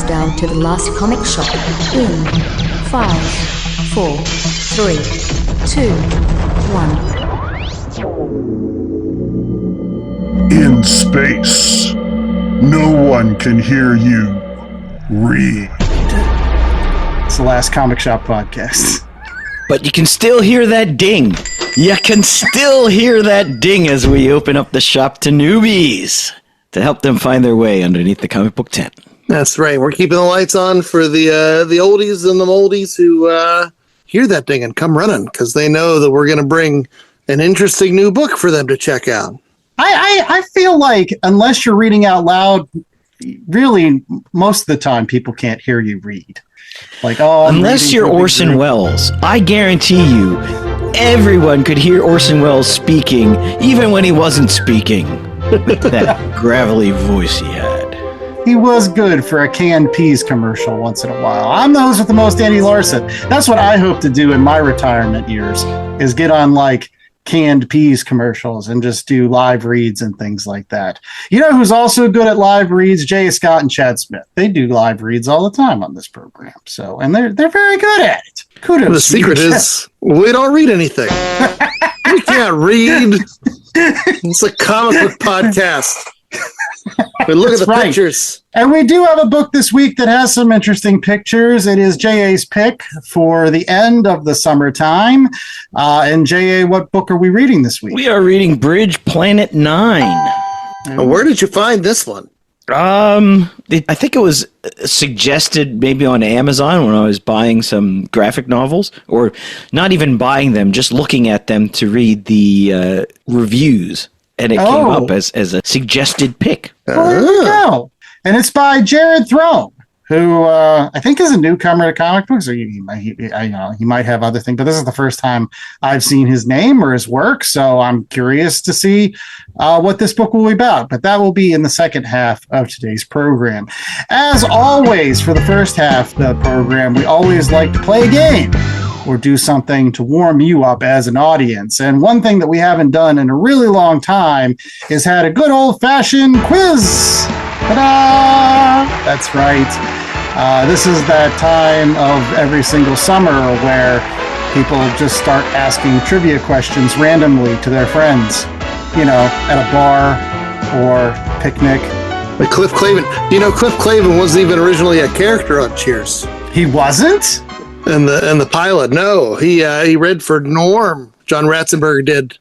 countdown to the last comic shop in 5, 4, 3, 2, 1. In space, no one can hear you read. It's the last Comic Shop podcast. But you can still hear that ding. You can still hear that ding as we open up the shop to newbies to help them find their way underneath the comic book tent. That's right. We're keeping the lights on for the oldies and the moldies who hear that ding and come running because they know that we're going to bring an interesting new book for them to check out. I feel like unless you're reading out loud, really most of the time people can't hear you read. Unless you're Orson Welles, I guarantee you everyone could hear Orson Welles speaking even when he wasn't speaking with that gravelly voice he had. He was good for a canned peas commercial once in a while. I'm the host with the most, Andy Larson. That's what I hope to do in my retirement years, is get on canned peas commercials and just do live reads and things like that. You know who's also good at live reads? Jay Scott and Chad Smith. They do live reads all the time on this program. And they're very good at it. Kudos. The secret is we don't read anything. We can't read. It's a comic book podcast. But look at the pictures. And we do have a book this week that has some interesting pictures. It is J.A.'s pick for the end of the summertime. And J.A., what book are we reading this week? We are reading Bridge Planet 9. Where did you find this one? I think it was suggested maybe on Amazon when I was buying some graphic novels, or not even buying them, just looking at them to read the reviews. And it came up as a suggested pick. Well, there you go. And it's by Jared Throne, who I think is a newcomer to comic books. Or he might have other things, but this is the first time I've seen his name or his work. So I'm curious to see what this book will be about. But that will be in the second half of today's program. As always, for the first half of the program, we always like to play a game or do something to warm you up as an audience. And one thing that we haven't done in a really long time is had a good old-fashioned quiz. Ta-da! That's right. This is that time of every single summer where people just start asking trivia questions randomly to their friends, at a bar or picnic. Like Cliff Clavin. Cliff Clavin wasn't even originally a character on Cheers. He wasn't? And the pilot, no, he read for Norm. John Ratzenberger did,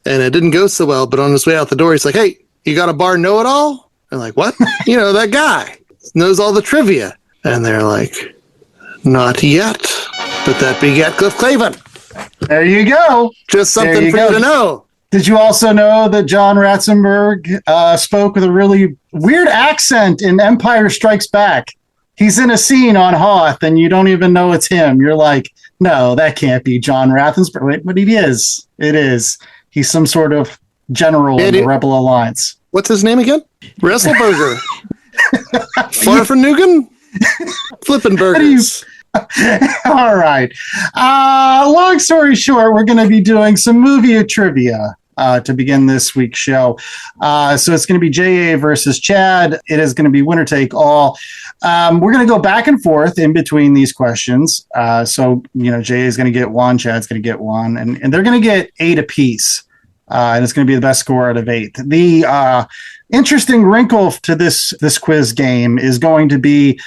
and it didn't go so well. But on his way out the door, he's like, "Hey, you got a bar know-it-all?" And like, "What?" That guy knows all the trivia. And they're like, "Not yet." But that begat Cliff Clavin. There you go. Just something for you to know. Did you also know that John Ratzenberg spoke with a really weird accent in Empire Strikes Back? He's in a scene on Hoth, and you don't even know it's him. You're like, no, that can't be John Ratzenberger. But he is. It is. He's some sort of general in the Rebel Alliance. What's his name again? Wrestleburger. Farfanugan? Flippin' burgers. All right. Long story short, we're going to be doing some movie trivia to begin this week's show. So it's going to be J.A. versus Chad. It is going to be winner take all. We're going to go back and forth in between these questions. So, J.A. is going to get one, Chad's going to get one, and they're going to get 8 apiece. And it's going to be the best score out of 8. The interesting wrinkle to this quiz game is going to be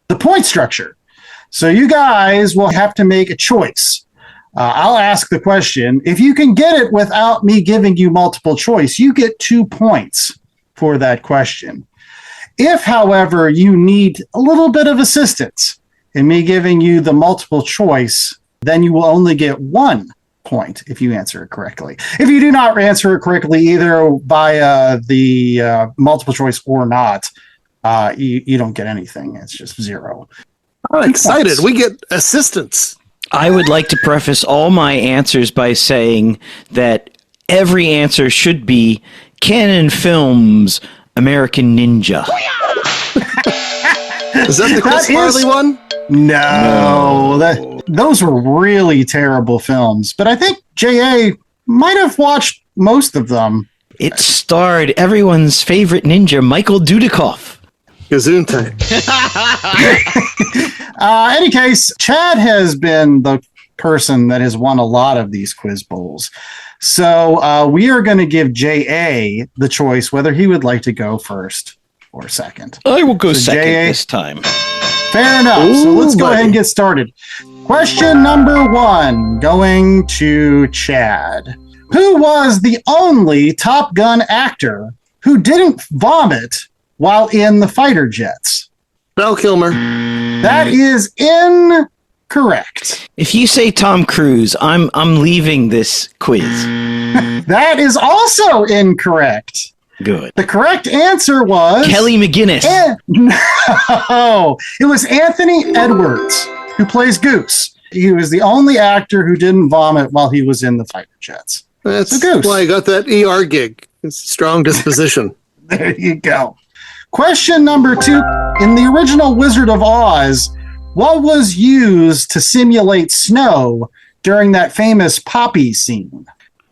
the point structure. So you guys will have to make a choice. I'll ask the question. If you can get it without me giving you multiple choice, you get 2 points for that question. If, however, you need a little bit of assistance in me giving you the multiple choice, then you will only get 1 point if you answer it correctly. If you do not answer it correctly, either via the multiple choice or not, you don't get anything. It's just 0. I'm excited. We get assistance. I would like to preface all my answers by saying that every answer should be Canon Films American Ninja. Is that the Chris Farley one? No. Those were really terrible films. But I think J.A. might have watched most of them. It starred everyone's favorite ninja, Michael Dudikoff. Gesundheit. Any case, Chad has been the person that has won a lot of these quiz bowls. So we are going to give J.A. the choice whether he would like to go first or second. I will go second J.A. this time. Fair enough. So Ooh, let's go buddy. ahead and get started. Question number 1, going to Chad. Who was the only Top Gun actor who didn't vomit while in the fighter jets? Val Kilmer. That is incorrect. If you say Tom Cruise, I'm leaving this quiz. That is also incorrect. Good. The correct answer was Kelly McGinnis. No, it was Anthony Edwards, who plays Goose. He was the only actor who didn't vomit while he was in the fighter jets. That's The Goose. why I got that ER gig. It's strong disposition. There you go. Question number 2. In the original Wizard of Oz, what was used to simulate snow during that famous poppy scene?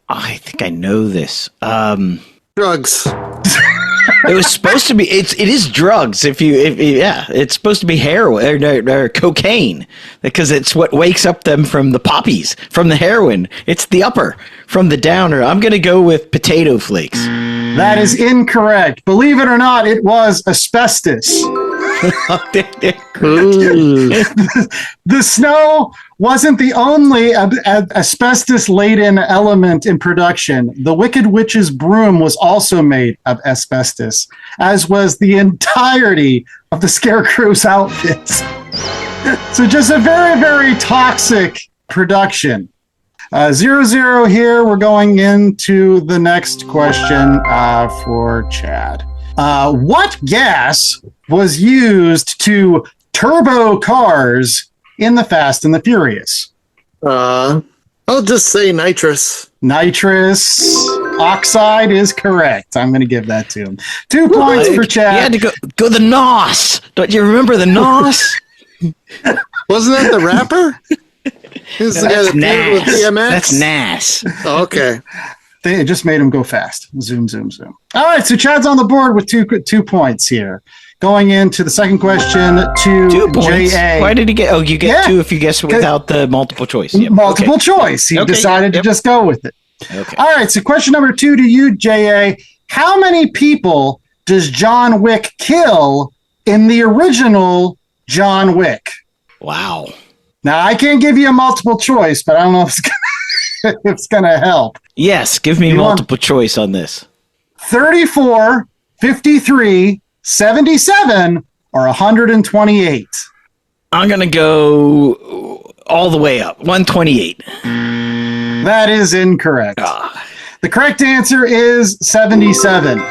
I think I know this. Drugs. It was supposed to be. It is drugs. It's supposed to be heroin or cocaine because it's what wakes up them from the poppies, from the heroin. It's the upper from the downer. I'm gonna go with potato flakes. That is incorrect. Believe it or not, it was asbestos. Ooh. The snow wasn't the only asbestos-laden element in production. The Wicked Witch's broom was also made of asbestos, as was the entirety of the Scarecrow's outfits. So just a very, very toxic production. 0-0 here. We're going into the next question for Chad. What gas was used to turbo cars in the Fast and the Furious? I'll just say nitrous. Nitrous oxide is correct. I'm going to give that to him. 2 points for You Chad. had to go the NOS. Don't you remember the NOS? Wasn't that the rapper? This is the guy that played with DMX? That's NAS. Oh, okay. They just made him go fast. Zoom, zoom, zoom. All right, so Chad's on the board with 2 points here. Going into the second question to 2 points. J.A. Why did he get? Oh, you get Yeah. 2 if you guess without the multiple choice. Yep. Multiple Okay. choice. He Okay, decided to yep. just go with it. Okay. All right, so question number 2 to you, J.A. How many people does John Wick kill in the original John Wick? Wow. Now, I can't give you a multiple choice, but I don't know if it's going to help. Yes, give me You want- multiple choice on this. 34, 53, 77, or 128? I'm gonna go all the way up. 128. That is incorrect. The correct answer is 77.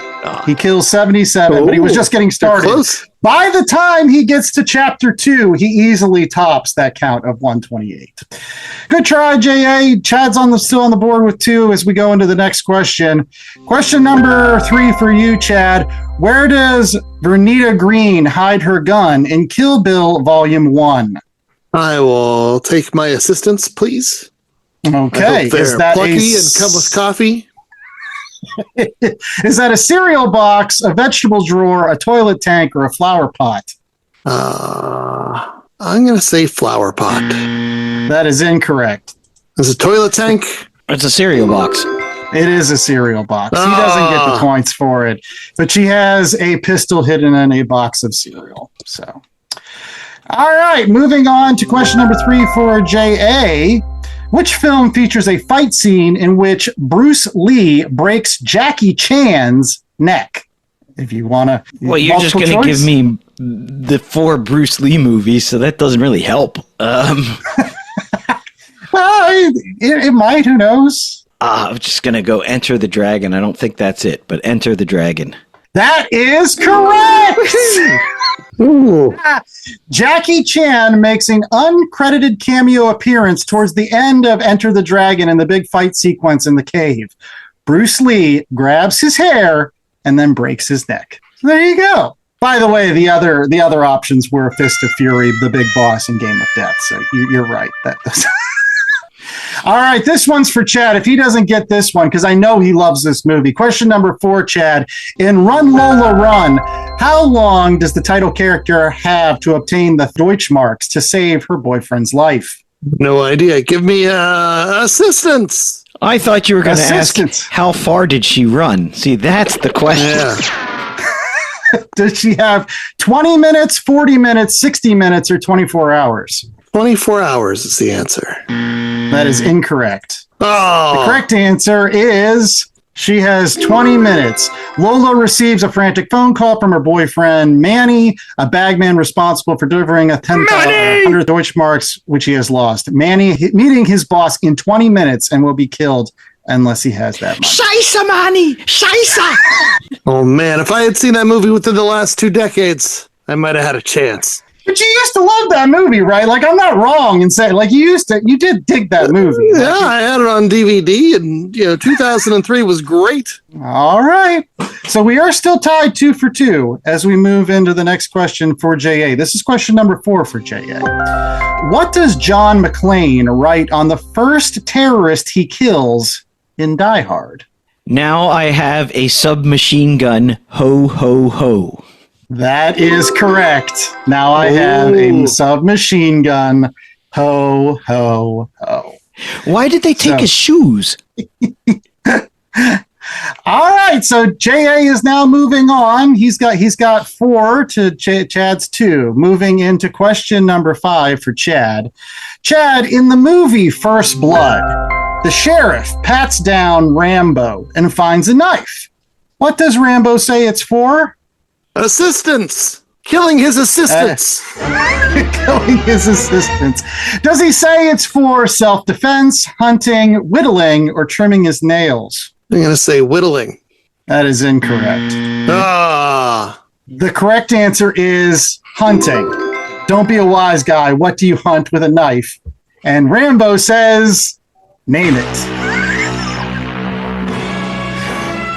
He kills 77, but he was just getting started. Close. By the time he gets to chapter 2, he easily tops that count of 128. Good try, J.A. Chad's still on the board with 2 as we go into the next question. Question number 3 for you, Chad. Where does Vernita Green hide her gun in Kill Bill Volume 1? I will take my assistance, please. I Okay. hope they're plucky and come with coffee. Is that a cereal box, a vegetable drawer, a toilet tank, or a flower pot? I'm going to say flower pot. That is incorrect. Is a toilet tank? It's a cereal box. It is a cereal box. He doesn't get the points for it, but she has a pistol hidden in a box of cereal. So, all right, moving on to question number 3 for J.A. Which film features a fight scene in which Bruce Lee breaks Jackie Chan's neck? If you want to. Well, you're just going to give me the 4 Bruce Lee movies, so that doesn't really help. Well, it might. Who knows? I'm just going to go Enter the Dragon. I don't think that's it, but Enter the Dragon. That is correct. Ooh. Jackie Chan makes an uncredited cameo appearance towards the end of Enter the Dragon in the big fight sequence in the cave. Bruce Lee grabs his hair and then breaks his neck. So there you go. By the way, the other options were Fist of Fury, the big boss, and Game of Death. So you're right. That does. All right, this one's for Chad. If he doesn't get this one, because I know he loves this movie. Question number 4, Chad. In Run Lola Run, how long does the title character have to obtain the Deutschmarks to save her boyfriend's life? No idea. Give me assistance. I thought you were going to ask how far did she run? See, that's the question. Yeah. Does she have 20 minutes, 40 minutes, 60 minutes, or 24 hours? 24 hours is the answer. That is incorrect. Oh. The correct answer is she has 20 minutes. Lola receives a frantic phone call from her boyfriend, Manny, a bagman responsible for delivering 100 Deutschmarks, which he has lost. Manny meeting his boss in 20 minutes and will be killed unless he has that money. Scheisse, Manny! Scheisse! Oh, man. If I had seen that movie within the last 2 decades, I might have had a chance. But you used to love that movie, right? Like, I'm not wrong in saying, like, you did dig that movie. Yeah, I had it on DVD, and 2003 was great. All right. So we are still tied 2 for 2 as we move into the next question for JA. This is question number 4 for JA. What does John McClane write on the first terrorist he kills in Die Hard? Now I have a submachine gun. Ho, ho, ho. That is correct. Now I have a submachine gun. Ho, ho, ho. Why did they take his shoes? All right, so JA is now moving on. He's got 4 to Chad's 2. Moving into question number 5 for Chad. Chad, in the movie First Blood, the sheriff pats down Rambo and finds a knife. What does Rambo say it's for? Assistance! Killing his assistants! Killing his assistants. Does he say it's for self-defense, hunting, whittling, or trimming his nails? I'm going to say whittling. That is incorrect. Ah. The correct answer is hunting. Don't be a wise guy. What do you hunt with a knife? And Rambo says, name it.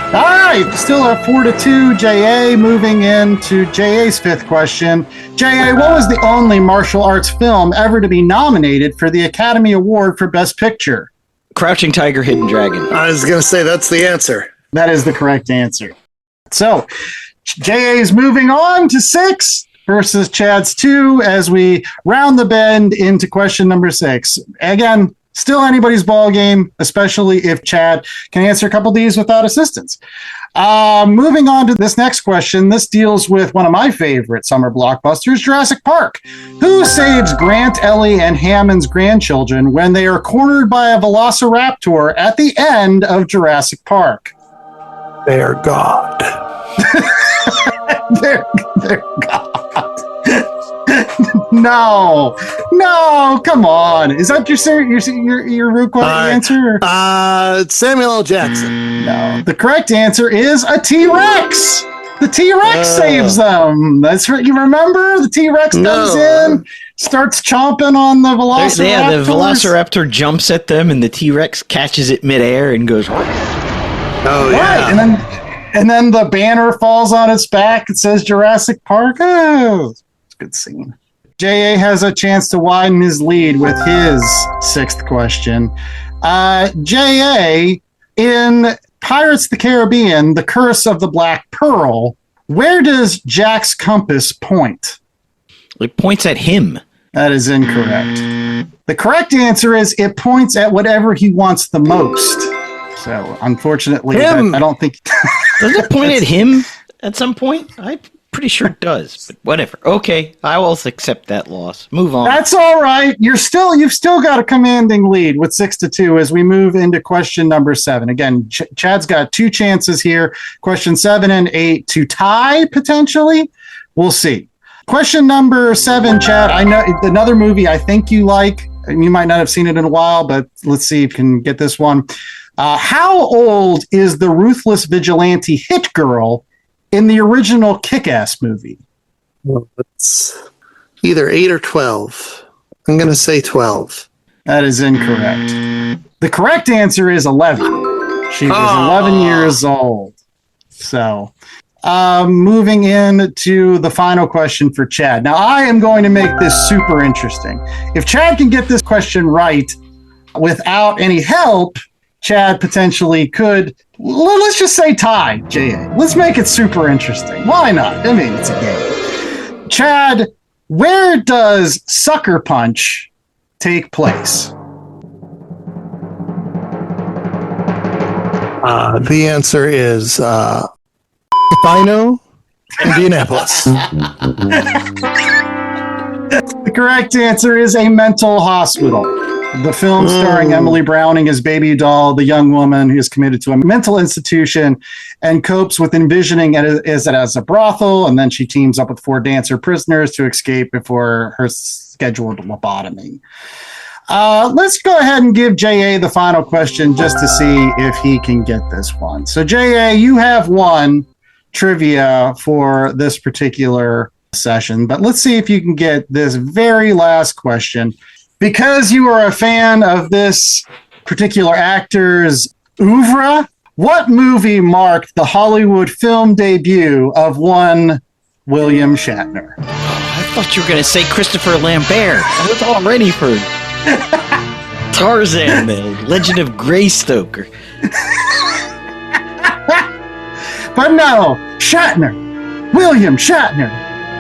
All right, still at 4 to 2. JA moving into JA's 5th question. JA, what was the only martial arts film ever to be nominated for the Academy Award for Best Picture? Crouching Tiger, Hidden Dragon. I was going to say that's the answer. That is the correct answer. So, JA is moving on to 6 versus Chad's 2 as we round the bend into question number 6. Again, still anybody's ball game, especially if Chad can answer a couple of these without assistance. Moving on to this next question. This deals with one of my favorite summer blockbusters, Jurassic Park. Who saves Grant, Ellie, and Hammond's grandchildren when they are cornered by a velociraptor at the end of Jurassic Park? They're God. They're God. No, come on. Is that your real answer? Samuel L. Jackson. No. The correct answer is a T-Rex. The T-Rex saves them. That's right. You remember? The T-Rex comes in, starts chomping on the velociraptor. Yeah, the velociraptor jumps at them, and the T-Rex catches it midair and goes. Oh, yeah. Right. And then the banner falls on its back. It says Jurassic Park. Oh, it's a good scene. JA has a chance to widen his lead with his 6th question. JA, in Pirates of the Caribbean, The Curse of the Black Pearl, where does Jack's compass point? It points at him. That is incorrect. The correct answer is it points at whatever he wants the most. So, unfortunately, I don't think... Does it point at him at some point? I'm pretty sure it does, but whatever. Okay, I will accept that loss. Move on. That's all right. You've still got a commanding lead with 6 to 2 as we move into question number 7. Again, Chad's got 2 chances here. Question 7 and 8 to tie potentially. We'll see. Question number 7, Chad. I know another movie I think you like. You might not have seen it in a while, but let's see if you can get this one. How old is the ruthless vigilante hit girl in the original Kick-Ass movie? Well, it's either 8 or 12. I'm going to say 12. That is incorrect. The correct answer is 11. She was 11 years old. So, moving into the final question for Chad. Now, I am going to make this super interesting. If Chad can get this question right, without any help, Chad potentially could, let's just say tie, J.A. Let's make it super interesting. Why not? I mean, it's a game. Chad, where does Sucker Punch take place? The answer is Fino, Indianapolis. The correct answer is a mental hospital. The film starring Emily Browning as Baby Doll, the young woman who is committed to a mental institution and copes with envisioning it as a brothel, and then she teams up with 4 dancer prisoners to escape before her scheduled lobotomy. Let's go ahead and give J.A. the final question just to see if he can get this one. So, J.A., you have won trivia for this particular session, but let's see if you can get this very last question. Because you are a fan of this particular actor's oeuvre, what movie marked the Hollywood film debut of one William Shatner? I thought you were going to say Christopher Lambert. I was all ready for Tarzan, the Legend of Greystoker. But no, Shatner. William Shatner.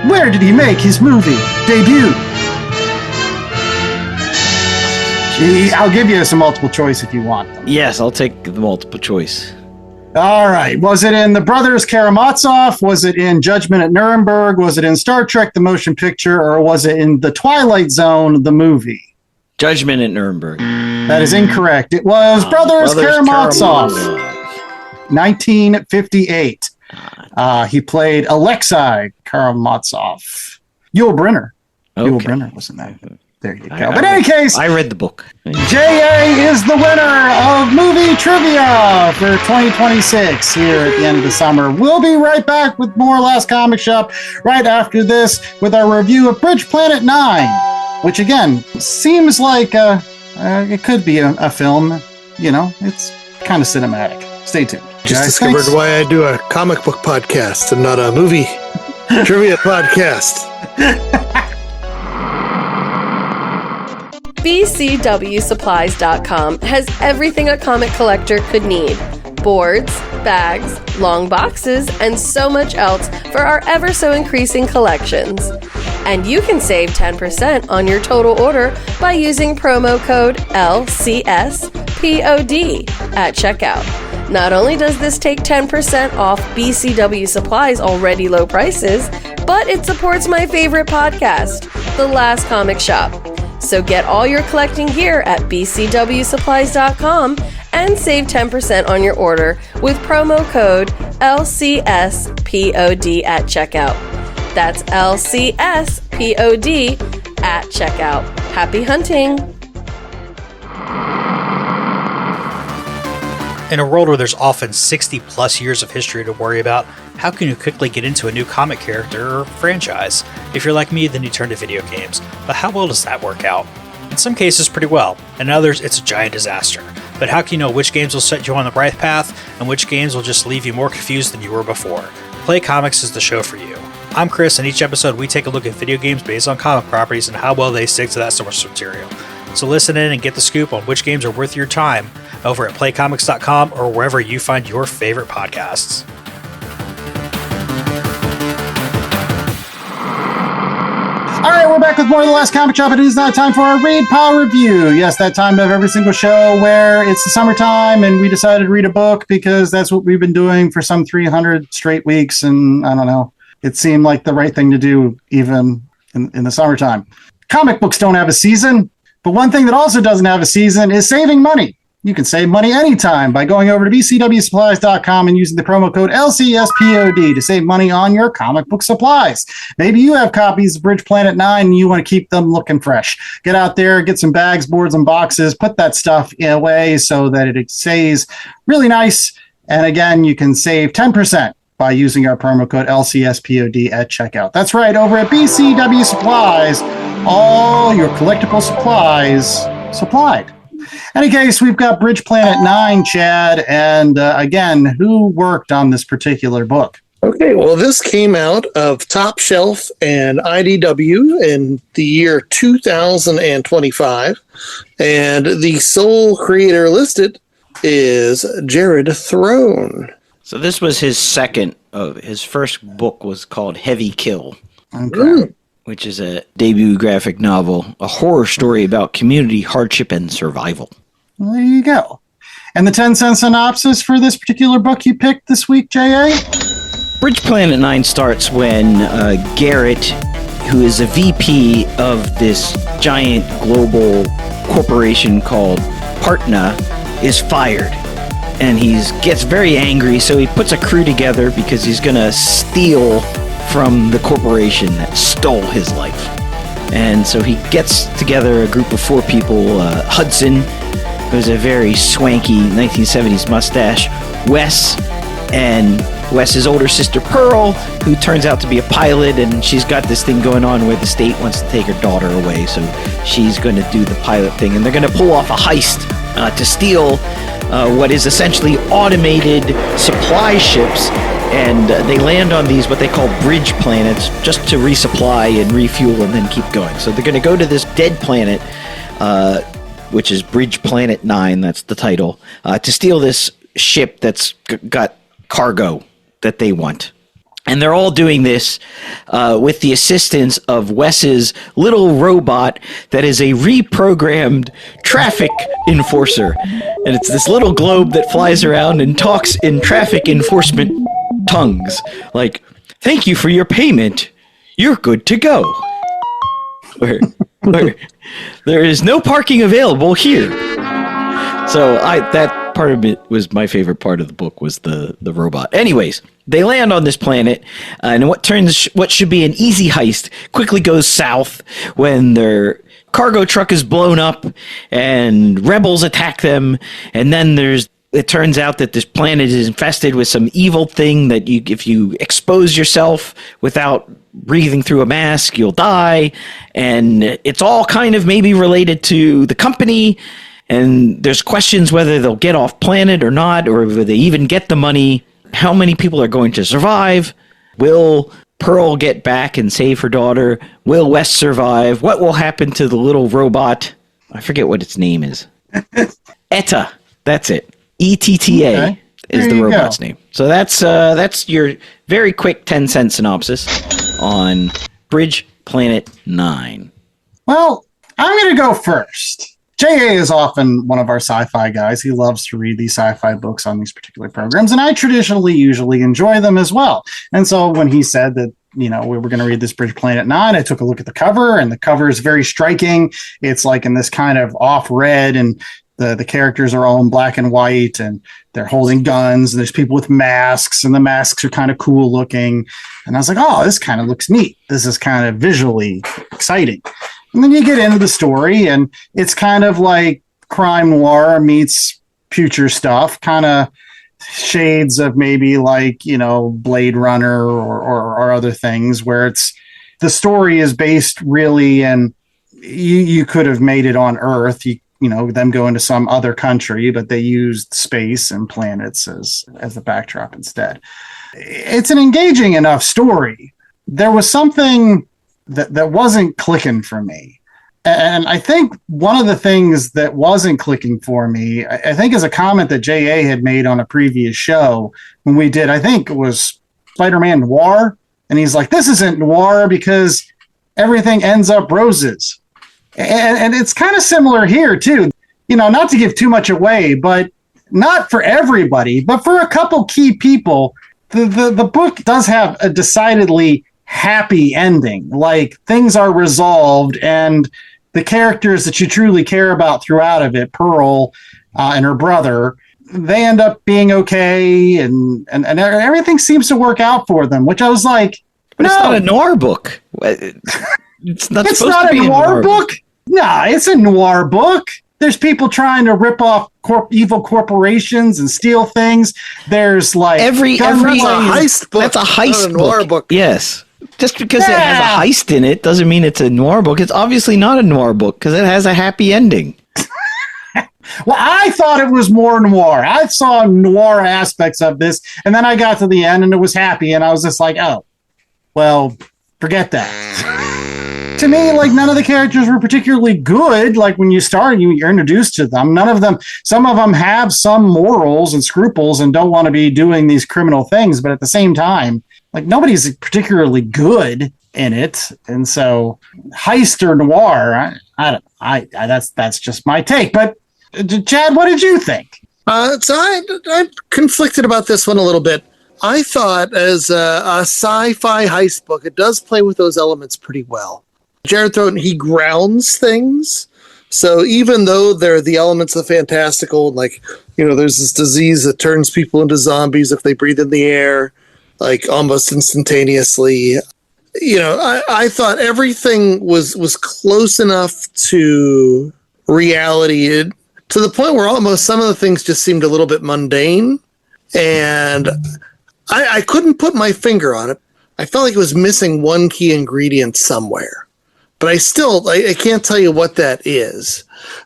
Where did he make his movie debut? I'll give you some multiple choice if you want them. Yes, I'll take the multiple choice. All right. Was it in The Brothers Karamazov? Was it in Judgment at Nuremberg? Was it in Star Trek, the motion picture? Or was it in The Twilight Zone, the movie? Judgment at Nuremberg. That is incorrect. It was Brothers Karamazov. 1958. He played Alexei Karamazov. Yul Brynner. Okay. Yul Brynner was in that. There you go. But in any case, I read the book. J.A. is the winner of movie trivia for 2026 here at the end of the summer. We'll be right back with more Last Comic Shop right after this with our review of Bridge Planet 9, which again seems like it could be a film. You know, it's kind of cinematic. Stay tuned. Just Guys, discovered thanks. why I do a comic book podcast and not a movie trivia podcast. BCWSupplies.com has everything a comic collector could need. Boards, bags, long boxes, and so much else for our ever so increasing collections. And you can save 10% on your total order by using promo code LCSPOD at checkout. Not only does this take 10% off BCW Supplies' already low prices, but it supports my favorite podcast, The Last Comic Shop. So get all your collecting gear at bcwsupplies.com and save 10% on your order with promo code LCSPOD at checkout. That's LCSPOD at checkout. Happy hunting! In a world where there's often 60 plus years of history to worry about, how can you quickly get into a new comic character or franchise? If you're like me, then you turn to video games. But how well does that work out? In some cases, pretty well. In others, it's a giant disaster. But how can you know which games will set you on the right path, and which games will just leave you more confused than you were before? Play Comics is the show for you. I'm Chris, and each episode we take a look at video games based on comic properties and how well they stick to that source material. So listen in and get the scoop on which games are worth your time over at playcomics.com or wherever you find your favorite podcasts. All right, we're back with more of The Last Comic Shop. It is now time for our Read Pile Review. Yes, that time of every single show where it's the summertime and we decided to read a book because that's what we've been doing for some 300 straight weeks. And I don't know, it seemed like the right thing to do even in the summertime. Comic books don't have a season, but one thing that also doesn't have a season is saving money. You can save money anytime by going over to bcwsupplies.com and using the promo code LCSPOD to save money on your comic book supplies. Maybe you have copies of Bridge Planet 9 and you want to keep them looking fresh. Get out there, get some bags, boards, and boxes, put that stuff away so that it stays really nice. And again, you can save 10% by using our promo code LCSPOD at checkout. That's right, over at BCW Supplies, all your collectible supplies supplied. In any case, we've got Bridge Planet 9, Chad, and again, who worked on this particular book? Okay, well, this came out of Top Shelf and IDW in the year 2025, and the sole creator listed is Jared Throne. So this was his second of his first book was called Heavy Kill, Okay. which is a debut graphic novel, a horror story about community hardship and survival. Well, there you go. And the 10-cent synopsis for this particular book you picked this week, J.A.? Bridge Planet 9 starts when Garrett, who is a VP of this giant global corporation called Partna, is fired. And he gets very angry, so he puts a crew together because he's going to steal from the corporation that stole his life. And so he gets together a group of 4 people, Hudson, who's a very swanky 1970s mustache, Wes, and Wes's older sister Pearl, who turns out to be a pilot, and she's got this thing going on where the state wants to take her daughter away, so she's going to do the pilot thing, and they're going to pull off a heist to steal what is essentially automated supply ships, and they land on these what they call bridge planets just to resupply and refuel and then keep going. So they're going to go to this dead planet, which is Bridge Planet 9, that's the title, to steal this ship that's got cargo that they want. And they're all doing this with the assistance of Wes's little robot that is a reprogrammed traffic enforcer. And it's this little globe that flies around and talks in traffic enforcement tongues. Like, thank you for your payment. You're good to go. Or there is no parking available here. So that part of it was my favorite part of the book, was the robot. Anyways, they land on this planet, and what should be an easy heist quickly goes south when their cargo truck is blown up and rebels attack them. And then it turns out that this planet is infested with some evil thing that if you expose yourself without breathing through a mask, you'll die. And it's all kind of maybe related to the company. And there's questions whether they'll get off planet or not, or whether they even get the money. How many people are going to survive? Will Pearl get back and save her daughter? Will Wes survive? What will happen to the little robot? I forget what its name is. Etta. That's it. ETTA Okay. is There the you robot's go. name. So that's your very quick 10-cent synopsis on Bridge Planet 9. Well, I'm going to go first. J.A. is often one of our sci-fi guys. He loves to read these sci-fi books on these particular programs, and I usually enjoy them as well. And so when he said that, we were going to read this Bridge Planet 9, I took a look at the cover, and the cover is very striking. It's like in this kind of off red, and the characters are all in black and white, and they're holding guns, and there's people with masks, and the masks are kind of cool looking. And I was like, oh, this kind of looks neat. This is kind of visually exciting. And then you get into the story, and it's kind of like crime noir meets future stuff, kind of shades of maybe like, Blade Runner or other things, where the story is based really, and you could have made it on Earth, them go into some other country, but they used space and planets as the backdrop instead. It's an engaging enough story. There was something that wasn't clicking for me. And I think one of the things that wasn't clicking for me, I think is a comment that J.A. had made on a previous show when we did, I think it was Spider-Man Noir. And he's like, this isn't noir because everything ends up roses. And it's kind of similar here too. Not to give too much away, but not for everybody, but for a couple key people, the book does have a decidedly happy ending. Like, things are resolved, and the characters that you truly care about throughout of it, Pearl and her brother, they end up being okay, and everything seems to work out for them, which I was like, But no, it's not a noir book. It's not it's supposed not to be a noir book. Nah, it's a noir book. There's people trying to rip off evil corporations and steal things. There's like Every That's a heist book. That's a heist not a noir book. Yes. Just because it has a heist in it doesn't mean it's a noir book. It's obviously not a noir book because it has a happy ending. Well, I thought it was more noir. I saw noir aspects of this, and then I got to the end and it was happy, and I was just like, oh, well, forget that. To me, like, none of the characters were particularly good. Like, when you start, you're introduced to them. None of them, some of them have some morals and scruples and don't want to be doing these criminal things, but at the same time, like, nobody's particularly good in it. And so, heist or noir, that's just my take. But Chad, what did you think? So I'm conflicted about this one a little bit. I thought as a sci-fi heist book, it does play with those elements pretty well. Jared Throton, he grounds things. So even though they're the elements of fantastical, like, there's this disease that turns people into zombies if they breathe in the air, like almost instantaneously. I thought everything was close enough to reality to the point where almost some of the things just seemed a little bit mundane. And I couldn't put my finger on it. I felt like it was missing one key ingredient somewhere. But I can't tell you what that is.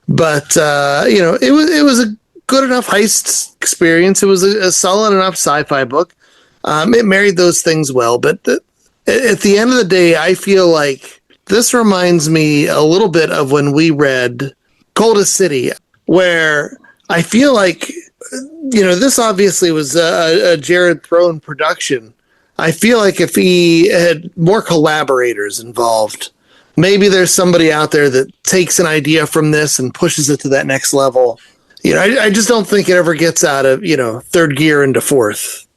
But, it was a good enough heist experience. It was a solid enough sci-fi book. It married those things well. But at the end of the day, I feel like this reminds me a little bit of when we read Coldest City, where I feel like, this obviously was a Jared Throton production. I feel like if he had more collaborators involved, maybe there's somebody out there that takes an idea from this and pushes it to that next level. I just don't think it ever gets out of, third gear into fourth,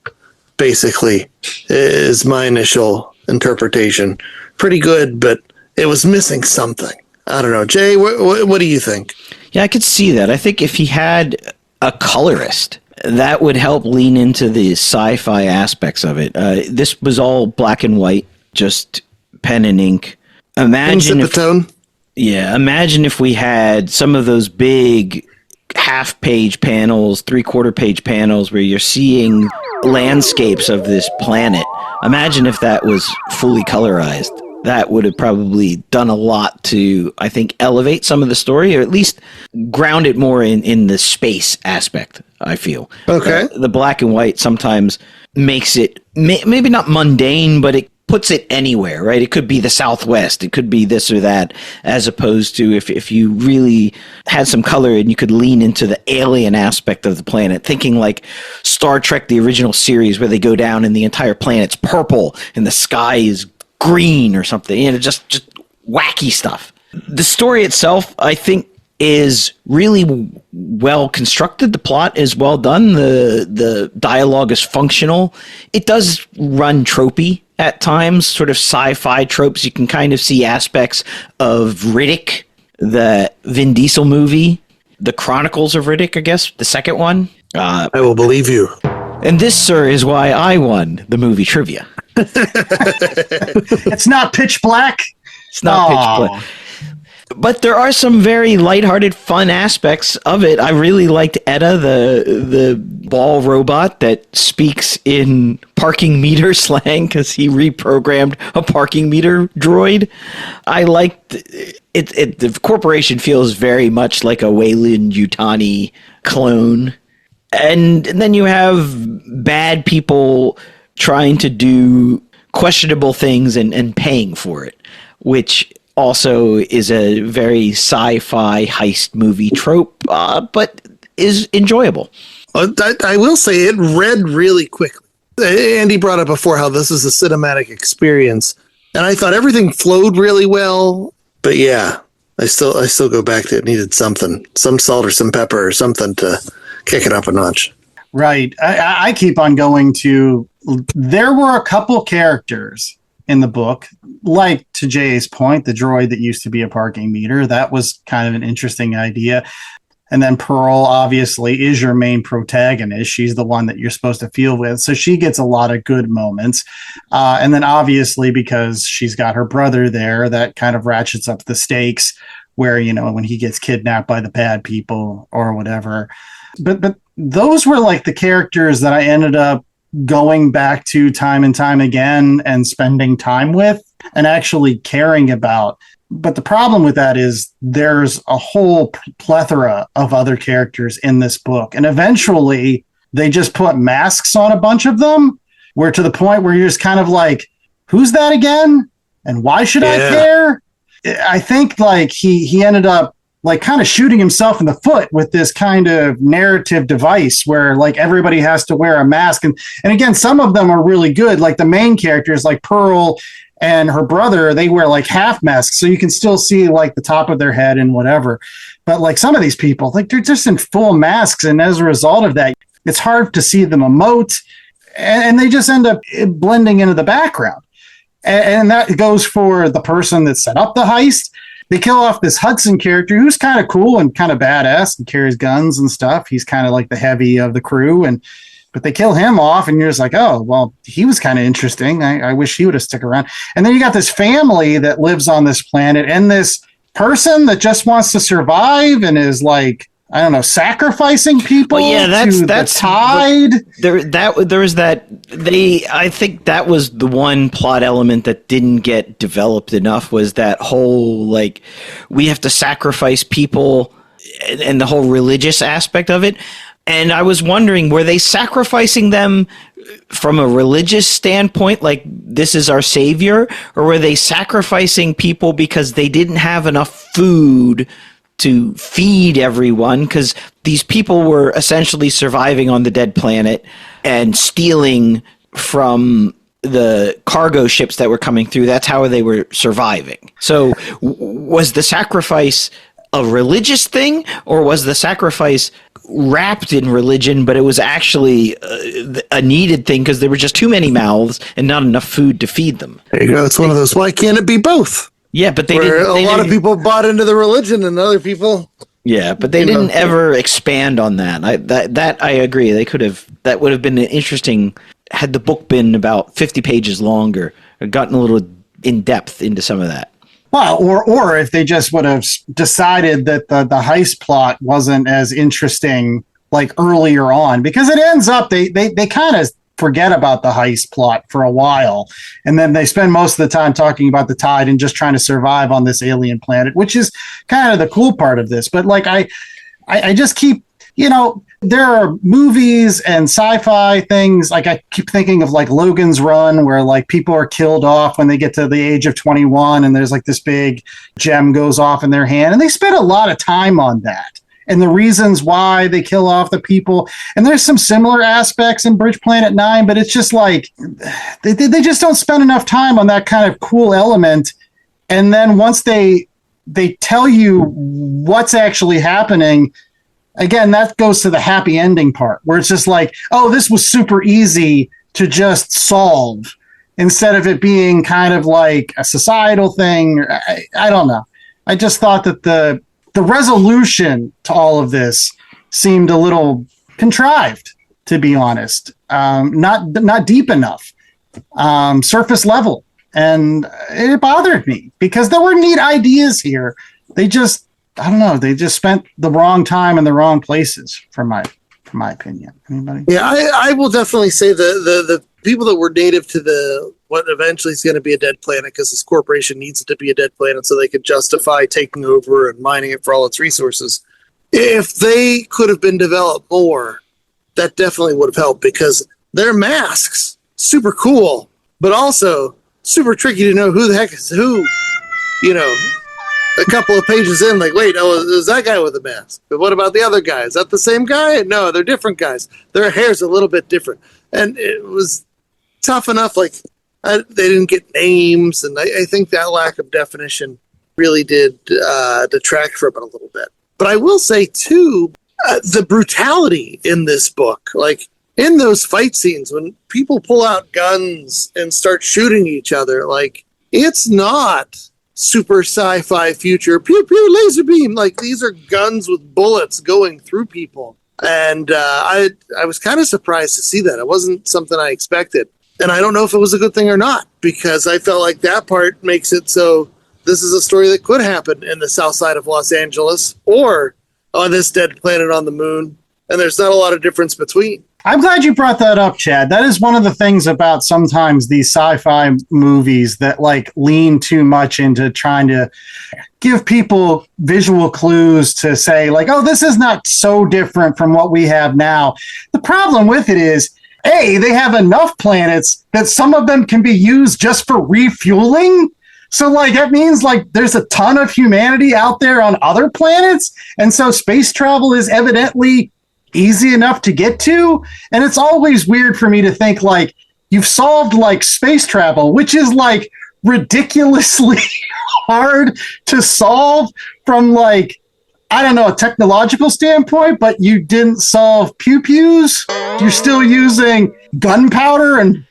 basically, is my initial interpretation. Pretty good, but it was missing something. I don't know. Jay, what do you think? Yeah, I could see that. I think if he had a colorist, that would help lean into the sci-fi aspects of it. This was all black and white, just pen and ink. Imagine the tone. Yeah, imagine if we had some of those big half-page panels, three-quarter-page panels where you're seeing landscapes of this planet. Imagine if that was fully colorized. That would have probably done a lot to, I think, elevate some of the story, or at least ground it more in the space aspect, I feel. Okay. The black and white sometimes makes it, maybe not mundane, but it puts it anywhere, right? It could be the Southwest. It could be this or that, as opposed to if you really had some color and you could lean into the alien aspect of the planet, thinking like Star Trek, the original series, where they go down and the entire planet's purple and the sky is green or something, just wacky stuff. The story itself, I think, is really well constructed. The plot is well done. The dialogue is functional. It does run tropey at times, sort of sci-fi tropes. You can kind of see aspects of Riddick, the Vin Diesel movie, The Chronicles of Riddick, I guess, the second one. I will believe you. And this, sir, is why I won the movie trivia. It's not Pitch Black. It's not Pitch Black. But there are some very lighthearted, fun aspects of it. I really liked Etta, the ball robot that speaks in parking meter slang because he reprogrammed a parking meter droid. I liked it. The corporation feels very much like a Weyland-Yutani clone. And then you have bad people trying to do questionable things and paying for it, which also is a very sci-fi heist movie trope, but is enjoyable. I will say it read really quickly. Andy brought up before how this is a cinematic experience, and I thought everything flowed really well. But yeah, I still go back to it needed something, some salt or some pepper or something to kick it up a notch. Right. I keep on going to, there were a couple characters in the book, like to Jay's point, the droid that used to be a parking meter. That was kind of an interesting idea. And then Pearl obviously is your main protagonist. She's the one that you're supposed to feel with. So she gets a lot of good moments. And then obviously because she's got her brother there, that kind of ratchets up the stakes where, when he gets kidnapped by the bad people or whatever. But those were like the characters that I ended up going back to time and time again and spending time with and actually caring about. But the problem with that is there's a whole plethora of other characters in this book. And eventually they just put masks on a bunch of them, where to the point where you're just kind of like, who's that again? And why should I care? I think like he ended up like kind of shooting himself in the foot with this kind of narrative device where like everybody has to wear a mask. And again, some of them are really good. Like the main characters like Pearl and her brother, they wear like half masks. So you can still see like the top of their head and whatever. But like some of these people, like they're just in full masks. And as a result of that, it's hard to see them emote. And they just end up blending into the background. And that goes for the person that set up the heist. They kill off this Hudson character who's kind of cool and kind of badass and carries guns and stuff. He's kind of like the heavy of the crew. But they kill him off and you're just like, oh, well, he was kind of interesting. I wish he would have stuck around. And then you got this family that lives on this planet and this person that just wants to survive and is like, I don't know, sacrificing people that's the tide. There was that. I think that was the one plot element that didn't get developed enough, was that whole like we have to sacrifice people and the whole religious aspect of it. And I was wondering, were they sacrificing them from a religious standpoint, like this is our savior, or were they sacrificing people because they didn't have enough food to feed everyone, because these people were essentially surviving on the dead planet and stealing from the cargo ships that were coming through? That's how they were surviving. So was the sacrifice a religious thing, or was the sacrifice wrapped in religion, but it was actually a needed thing because there were just too many mouths and not enough food to feed them? There you go. It's one of those, why can't it be both? Yeah, but they didn't. A lot of people bought into the religion, and other people. Yeah, but they didn't ever expand on that. That I agree. They could have. That would have been interesting had the book been about 50 pages longer, or gotten a little in depth into some of that. Well, or if they just would have decided that the heist plot wasn't as interesting like earlier on, because it ends up they kind of forget about the heist plot for a while, and then they spend most of the time talking about the tide and just trying to survive on this alien planet, which is kind of the cool part of this. But like I just keep, there are movies and sci-fi things, like I keep thinking of like Logan's Run, where like people are killed off when they get to the age of 21 and there's like this big gem goes off in their hand, and they spend a lot of time on that and the reasons why they kill off the people. And there's some similar aspects in Bridge Planet 9, but it's just like they just don't spend enough time on that kind of cool element. And then once they tell you what's actually happening, again, that goes to the happy ending part, where it's just like, oh, this was super easy to just solve, instead of it being kind of like a societal thing. I don't know. I just thought that the resolution to all of this seemed a little contrived, to be honest. Not deep enough, surface level. And it bothered me because there were neat ideas here. They just, I don't know, they just spent the wrong time in the wrong places, from my opinion. Anybody? Yeah, I will definitely say the people that were native to what eventually is going to be a dead planet, because this corporation needs it to be a dead planet so they could justify taking over and mining it for all its resources. If they could have been developed more, that definitely would have helped, because their masks, super cool, but also super tricky to know who the heck is who. A couple of pages in, like, wait, is that guy with a mask? But what about the other guy? Is that the same guy? No, they're different guys. Their hair's a little bit different. And it was tough enough, like, they didn't get names, and I think that lack of definition really did detract from it a little bit. But I will say, too, the brutality in this book, like, in those fight scenes, when people pull out guns and start shooting each other, like, it's not super sci-fi future, pew pew laser beam, like these are guns with bullets going through people. And I was kind of surprised to see that. It wasn't something I expected, and I don't know if it was a good thing or not, because I felt like that part makes it so this is a story that could happen in the south side of Los Angeles or on this dead planet on the moon, and there's not a lot of difference between. I'm glad you brought that up, Chad. That is one of the things about sometimes these sci-fi movies that like lean too much into trying to give people visual clues to say like, oh, this is not so different from what we have now. The problem with it is, A, they have enough planets that some of them can be used just for refueling. So like that means like there's a ton of humanity out there on other planets. And so space travel is evidently easy enough to get to. And it's always weird for me to think like you've solved like space travel, which is like ridiculously hard to solve from like, I don't know, a technological standpoint, but you didn't solve pew-pews. You're still using gunpowder and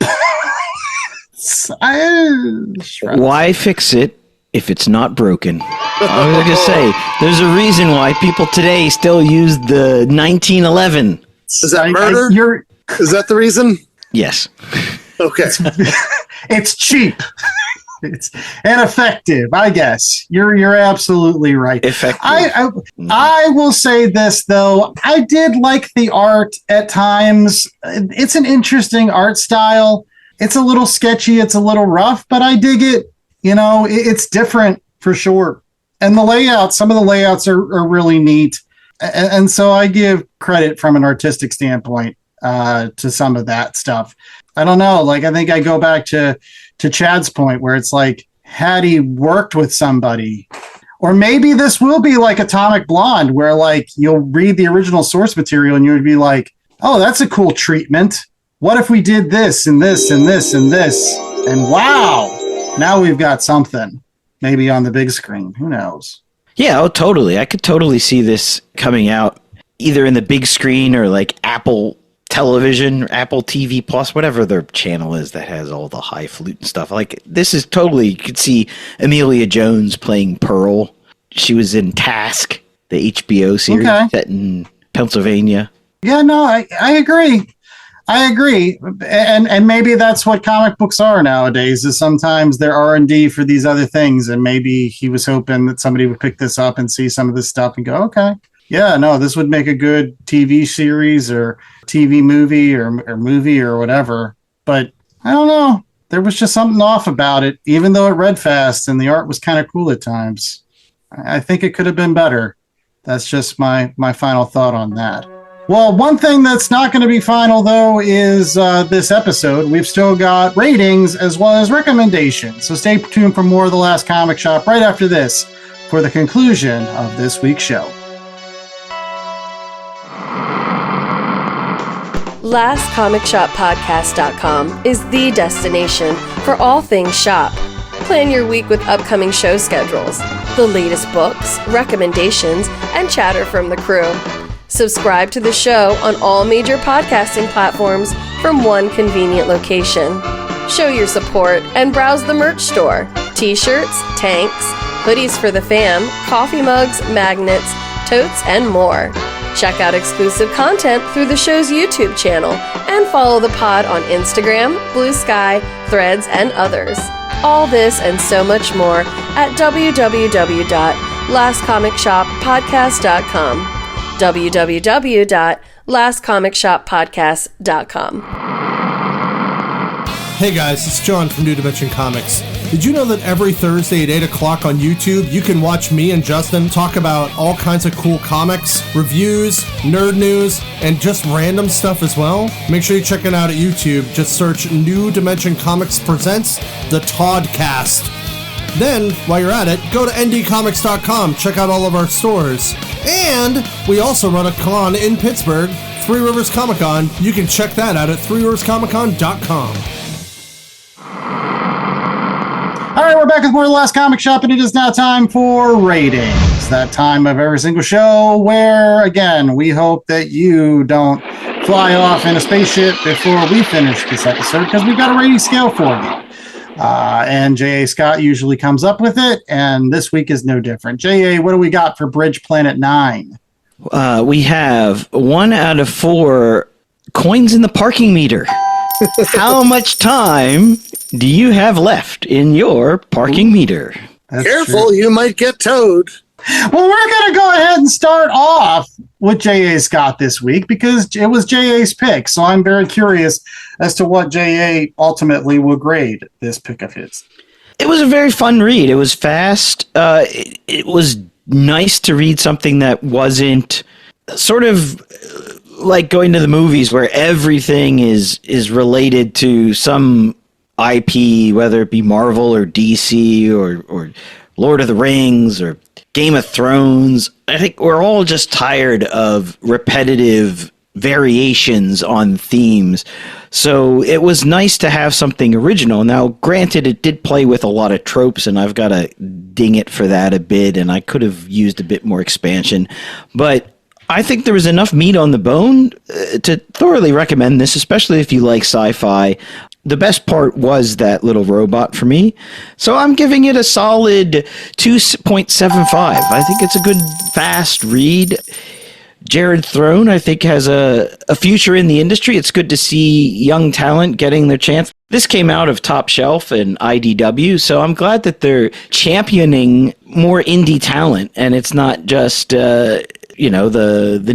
why fix it if it's not broken? I was going to say, there's a reason why people today still use the 1911. Is that murder? Is that the reason? Yes. Okay. It's cheap. It's and effective, I guess. You're absolutely right. Effective. I will say this though. I did like the art at times. It's an interesting art style. It's a little sketchy, it's a little rough, but I dig it. You know, it's different for sure. And the layout, some of the layouts are really neat. And so I give credit from an artistic standpoint to some of that stuff. I don't know. Like, I think I go back to Chad's point where it's like, had he worked with somebody, or maybe this will be like Atomic Blonde, where like you'll read the original source material and you would be like, oh, that's a cool treatment. What if we did this and this and this and this? And wow, now we've got something maybe on the big screen. Who knows? Yeah, oh, totally. I could totally see this coming out either in the big screen or like Apple Television, or Apple TV Plus, whatever their channel is that has all the high flute and stuff. Like, this is totally, you could see Amelia Jones playing Pearl. She was in Task, the HBO series set in Pennsylvania. Yeah, no, I agree. I agree. And maybe that's what comic books are nowadays, is sometimes they're R&D for these other things. And maybe he was hoping that somebody would pick this up and see some of this stuff and go, okay, yeah, no, this would make a good TV series or TV movie or movie or whatever. But I don't know. There was just something off about it, even though it read fast and the art was kind of cool at times. I think it could have been better. That's just my final thought on that. Well, one thing that's not going to be final, though, is this episode. We've still got ratings as well as recommendations. So stay tuned for more of The Last Comic Shop right after this for the conclusion of this week's show. LastComicShopPodcast.com is the destination for all things shop. Plan your week with upcoming show schedules, the latest books, recommendations, and chatter from the crew. Subscribe to the show on all major podcasting platforms from one convenient location. Show your support and browse the merch store. T-shirts, tanks, hoodies for the fam, coffee mugs, magnets, totes, and more. Check out exclusive content through the show's YouTube channel and follow the pod on Instagram, Blue Sky, Threads, and others. All this and so much more at www.lastcomicshoppodcast.com. www.lastcomicshoppodcast.com. Hey guys, it's John from New Dimension Comics. Did you know that every Thursday at 8 o'clock on YouTube, you can watch me and Justin talk about all kinds of cool comics, reviews, nerd news, and just random stuff as well? Make sure you check it out at YouTube. Just search New Dimension Comics Presents The Toddcast. Then, while you're at it, go to ndcomics.com, check out all of our stores. And we also run a con in Pittsburgh, Three Rivers Comic Con. You can check that out at threeriverscomiccon.com. All right, we're back with more of The Last Comic Shop, and it is now time for ratings. That time of every single show where, again, we hope that you don't fly off in a spaceship before we finish this episode, because we've got a rating scale for you. And J.A. Scott usually comes up with it, and this week is no different. J.A., what do we got for Bridge Planet 9? We have 1 out of 4 coins in the parking meter. How much time do you have left in your parking meter? That's Careful, true. you might get towed. Well, we're going to go ahead and start off with JA's got this week because it was JA's pick. So I'm very curious as to what JA ultimately will grade this pick of his. It was a very fun read. It was fast. It was nice to read something that wasn't sort of like going to the movies where everything is related to some IP, whether it be Marvel or DC or Lord of the Rings or Game of Thrones. I think we're all just tired of repetitive variations on themes. So it was nice to have something original. Now, granted, it did play with a lot of tropes, and I've got to ding it for that a bit, and I could have used a bit more expansion. But I think there was enough meat on the bone to thoroughly recommend this, especially if you like sci-fi. The best part was that little robot for me. So I'm giving it a solid 2.75. I think it's a good, fast read. Jared Throne, I think, has a future in the industry. It's good to see young talent getting their chance. This came out of Top Shelf and IDW, so I'm glad that they're championing more indie talent, and it's not just, the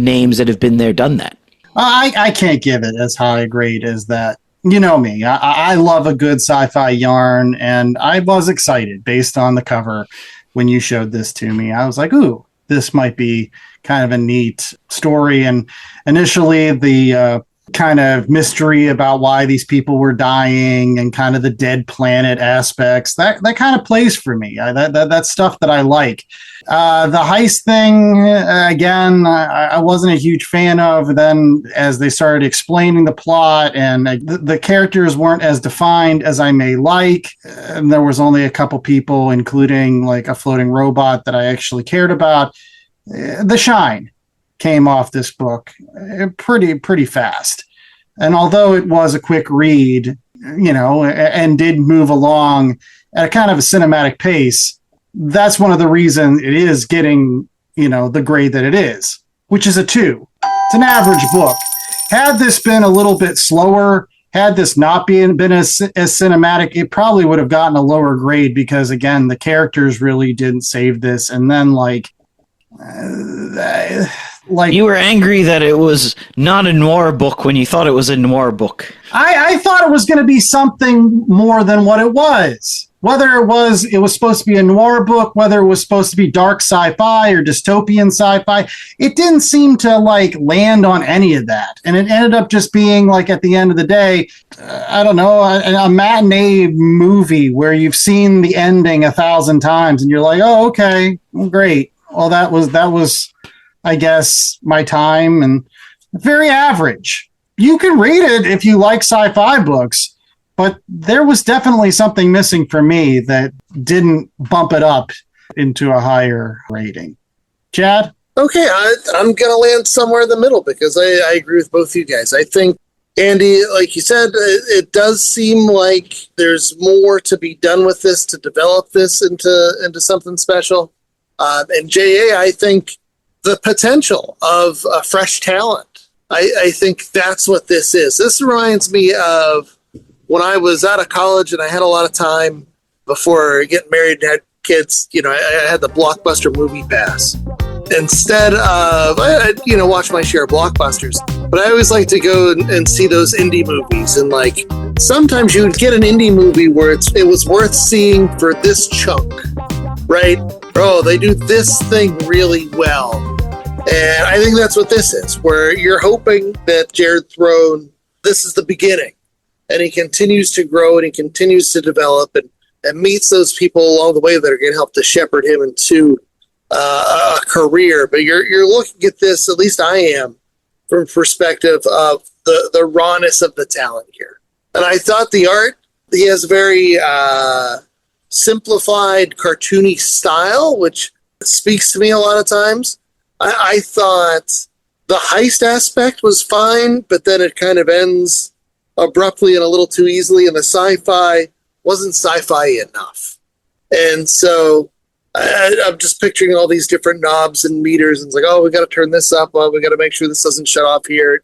names that have been there, done that. I can't give it as high a grade as that. You know me. I love a good sci-fi yarn, and I was excited based on the cover when you showed this to me. I was like, ooh, this might be kind of a neat story. And initially the kind of mystery about why these people were dying and kind of the dead planet aspects, that kind of plays for me. That's stuff that I like. The heist thing, again, I wasn't a huge fan of. Then as they started explaining the plot and the characters weren't as defined as I may like, and there was only a couple people, including like a floating robot, that I actually cared about. The shine came off this book pretty fast. And although it was a quick read, and did move along at a kind of a cinematic pace, that's one of the reasons it is getting, the grade that it is, which is a 2. It's an average book. Had this been a little bit slower, had this not been as cinematic, it probably would have gotten a lower grade because, again, the characters really didn't save this. And then, you were angry that it was not a noir book when you thought it was a noir book. I thought it was going to be something more than what it was. Whether it was supposed to be a noir book, whether it was supposed to be dark sci-fi or dystopian sci-fi, it didn't seem to land on any of that. And it ended up just being at the end of the day, I don't know, a matinee movie where you've seen the ending 1,000 times and you're like, oh, okay, well, great. Well, that was, I guess, my time, and very average. You can read it if you like sci-fi books, but there was definitely something missing for me that didn't bump it up into a higher rating. Chad? Okay, I'm going to land somewhere in the middle because I agree with both you guys. I think, Andy, like you said, it does seem like there's more to be done with this to develop this into something special. And JA, I think the potential of fresh talent. I think that's what this is. This reminds me of when I was out of college and I had a lot of time before getting married and had kids. I had the Blockbuster movie pass. Instead of, I watch my share of blockbusters, but I always like to go and see those indie movies. And sometimes you would get an indie movie where it was worth seeing for this chunk, right? Oh, they do this thing really well. And I think that's what this is, where you're hoping that Jared Throne, this is the beginning. And he continues to grow and he continues to develop and meets those people along the way that are going to help to shepherd him into a career. But you're looking at this, at least I am, from perspective of the rawness of the talent here. And I thought the art, he has a very simplified, cartoony style, which speaks to me a lot of times. I thought the heist aspect was fine, but then it kind of ends abruptly and a little too easily, and the sci-fi wasn't sci-fi enough. And so I'm just picturing all these different knobs and meters, and it's like, oh, we got to turn this up. Well, we got to make sure this doesn't shut off here,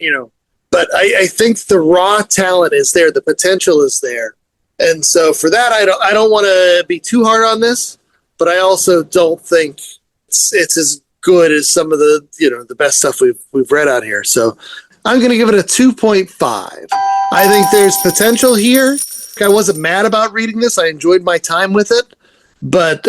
But I think the raw talent is there. The potential is there. And so for that, I don't want to be too hard on this, but I also don't think it's as good as some of the the best stuff we've read out here. So I'm going to give it a 2.5. I think there's potential here. I wasn't mad about reading this. I enjoyed my time with it, but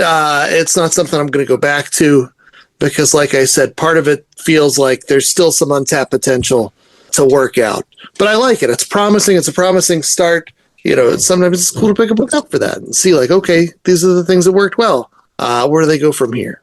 it's not something I'm going to go back to because, like I said, part of it feels like there's still some untapped potential to work out. But I like it. It's promising. It's a promising start. Sometimes it's cool to pick a book up for that and see, like, okay, these are the things that worked well. Where do they go from here?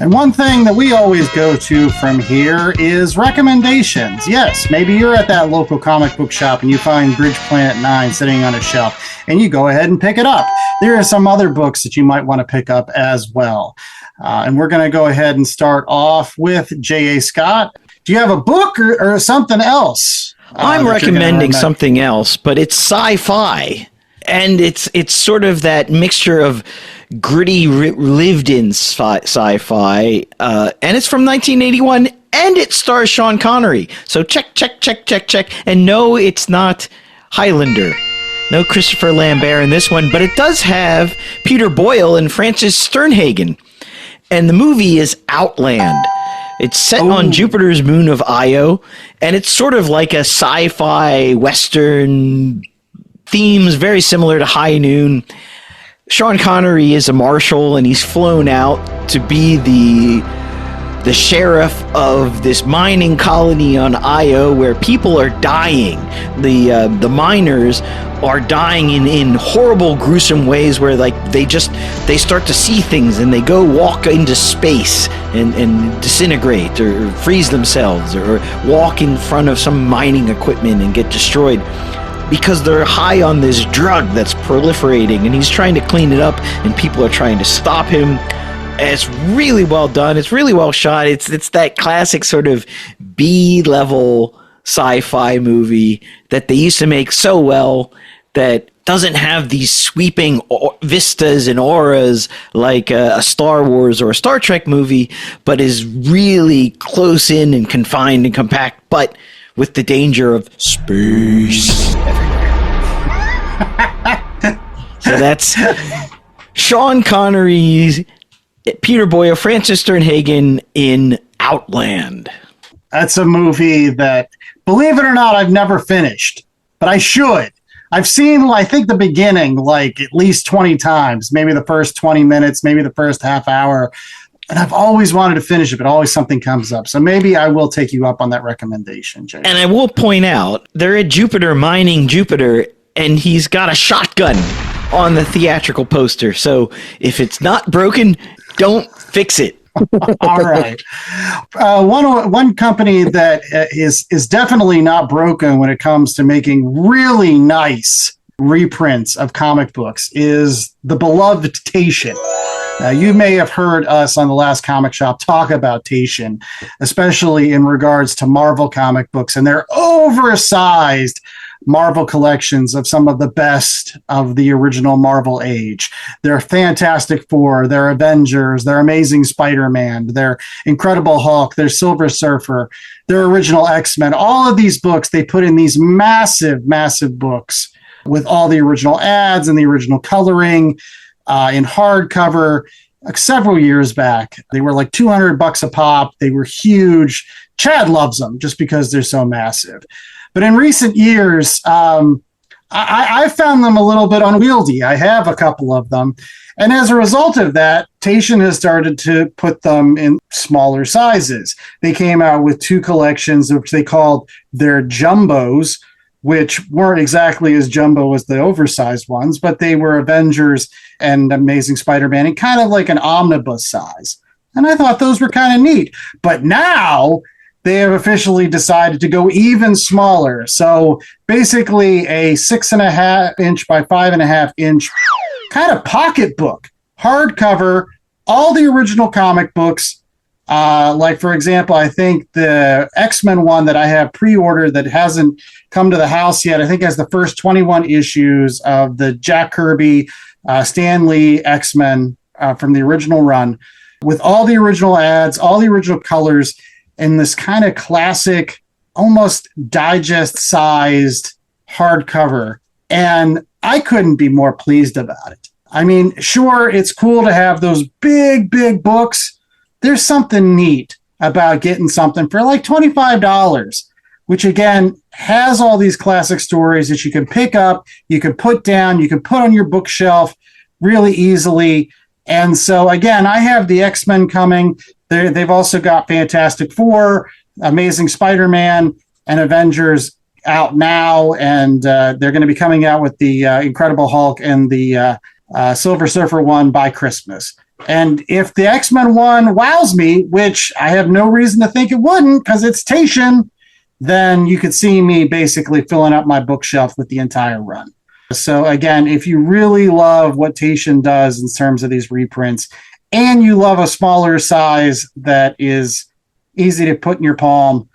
And one thing that we always go to from here is recommendations. Yes, maybe you're at that local comic book shop and you find Bridge Planet 9 sitting on a shelf and you go ahead and pick it up. There are some other books that you might want to pick up as well. And we're going to go ahead and start off with J.A. Scott. Do you have a book or something else? I'm recommending something else, but it's sci-fi. And it's sort of that mixture of gritty, lived-in sci-fi, and it's from 1981, and it stars Sean Connery. So check. And no, it's not Highlander. No Christopher Lambert in this one, but it does have Peter Boyle and Francis Sternhagen. And the movie is Outland. It's set on Jupiter's moon of Io, and it's sort of like a sci-fi western themes, very similar to High Noon. Sean Connery is a marshal, and he's flown out to be the sheriff of this mining colony on Io where people are dying. The miners are dying in horrible, gruesome ways where they start to see things and they go walk into space and disintegrate or freeze themselves or walk in front of some mining equipment and get destroyed because they're high on this drug that's proliferating, and he's trying to clean it up and people are trying to stop him. It's really well done. It's really well shot. It's that classic sort of B-level sci-fi movie that they used to make so well that doesn't have these sweeping vistas and auras like a Star Wars or a Star Trek movie, but is really close in and confined and compact, but with the danger of space everywhere. So that's Sean Connery's Peter Boyle, Francis Sternhagen in Outland. That's a movie that, believe it or not, I've never finished, but I should. I've seen, I think, the beginning like at least 20 times, maybe the first 20 minutes, maybe the first half hour. And I've always wanted to finish it, but always something comes up. So maybe I will take you up on that recommendation, Jay. And I will point out, they're at Jupiter mining Jupiter, and he's got a shotgun on the theatrical poster. So if it's not broken, don't fix it. All right. One company that is definitely not broken when it comes to making really nice reprints of comic books is the beloved Taschen. Now, you may have heard us on the last Comic Shop talk about Taschen, especially in regards to Marvel comic books and their oversized Marvel collections of some of the best of the original Marvel age. Their Fantastic Four, their Avengers, their Amazing Spider-Man, their Incredible Hulk, their Silver Surfer, their original X-Men. All of these books, they put in these massive, massive books with all the original ads and the original coloring in hardcover several years back. They were like $200 a pop. They were huge. Chad loves them just because they're so massive. But in recent years, I found them a little bit unwieldy. I have a couple of them. And as a result of that, Taschen has started to put them in smaller sizes. They came out with 2 collections, which they called their Jumbos, which weren't exactly as jumbo as the oversized ones, but they were Avengers and Amazing Spider-Man in kind of like an omnibus size. And I thought those were kind of neat. But now they have officially decided to go even smaller. So basically a 6.5 inch by 5.5 inch kind of pocketbook, hardcover, all the original comic books. Like, for example, I think the X-Men one that I have pre-ordered that hasn't come to the house yet, I think has the first 21 issues of the Jack Kirby, Stan Lee X-Men from the original run, with all the original ads, all the original colors, in this kind of classic, almost digest-sized hardcover. And I couldn't be more pleased about it. I mean, sure, it's cool to have those big, big books, there's something neat about getting something for like $25, which again has all these classic stories that you can pick up, you can put down, you can put on your bookshelf really easily. And so again, I have the X-Men coming. They've also got Fantastic Four, Amazing Spider-Man, and Avengers out now, and they're going to be coming out with the Incredible Hulk and the Silver Surfer one by Christmas. And if the X-Men one wows me, which I have no reason to think it wouldn't because it's Taitian, then you could see me basically filling up my bookshelf with the entire run. So again, if you really love what Taitian does in terms of these reprints, and you love a smaller size that is easy to put in your palm,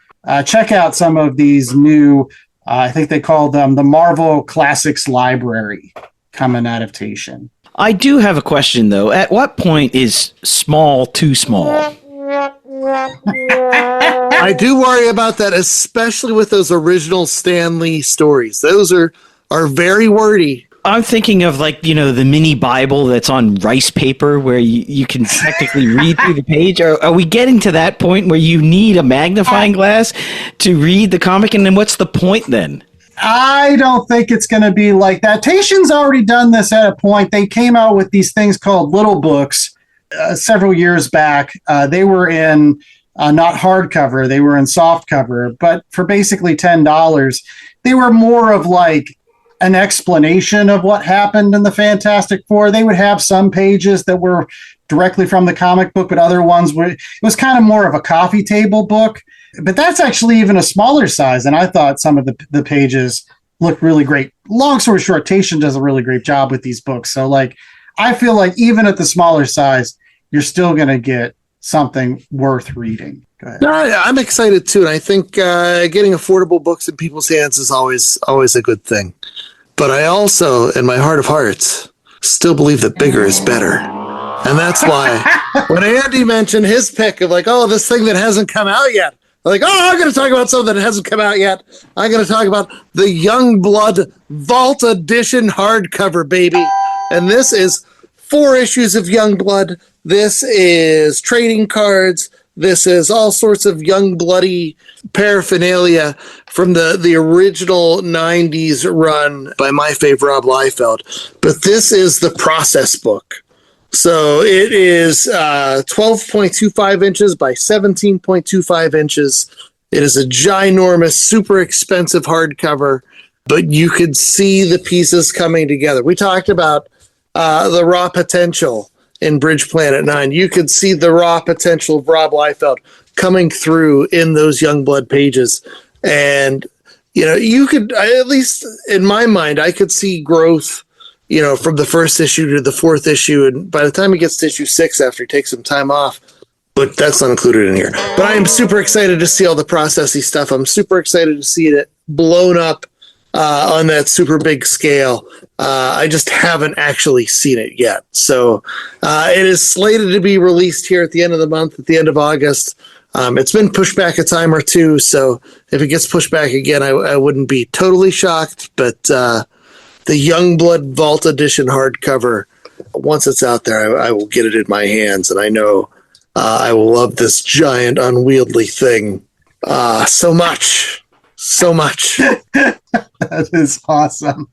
check out some of these new, I think they call them the Marvel Classics Library coming out of Taitian. I do have a question, though. At what point is small too small? I do worry about that, especially with those original Stan Lee stories. Those are very wordy. I'm thinking of the mini Bible that's on rice paper where you can technically read through the page. Are we getting to that point where you need a magnifying glass to read the comic? And then what's the point then? I don't think it's going to be like that. Taitian's already done this at a point. They came out with these things called little books several years back. They were in not hardcover. They were in soft cover. But for basically $10, they were more of like an explanation of what happened in the Fantastic Four. They would have some pages that were directly from the comic book, but other ones it was kind of more of a coffee table book. But that's actually even a smaller size, and I thought some of the pages looked really great. Long story short, Taitian does a really great job with these books. So I feel like even at the smaller size, you're still going to get something worth reading. Go ahead. No, I'm excited too, and I think getting affordable books in people's hands is always a good thing. But I also, in my heart of hearts, still believe that bigger is better. And that's why when Andy mentioned his pick of this thing that hasn't come out yet, I'm going to talk about something that hasn't come out yet. I'm going to talk about the Youngblood Vault Edition hardcover, baby. And this is 4 issues of Youngblood. This is trading cards. This is all sorts of Youngbloody paraphernalia from the original 90s run by my favorite Rob Liefeld. But this is the process book. So it is 12.25 inches by 17.25 inches. It is a ginormous, super expensive hardcover, but you could see the pieces coming together. We talked about the raw potential in Bridge Planet 9. You could see the raw potential of Rob Liefeld coming through in those Youngblood pages. And, you could, at least in my mind, I could see growth from the first issue to the 4th issue. And by the time he gets to issue 6 after he takes some time off, but that's not included in here. But I am super excited to see all the processy stuff. I'm super excited to see it blown up on that super big scale. I just haven't actually seen it yet. So it is slated to be released here at the end of the month, at the end of August. It's been pushed back a time or two. So if it gets pushed back again, I wouldn't be totally shocked. But the Youngblood Vault Edition hardcover, once it's out there, I will get it in my hands, and I know I will love this giant, unwieldy thing so much. That is awesome.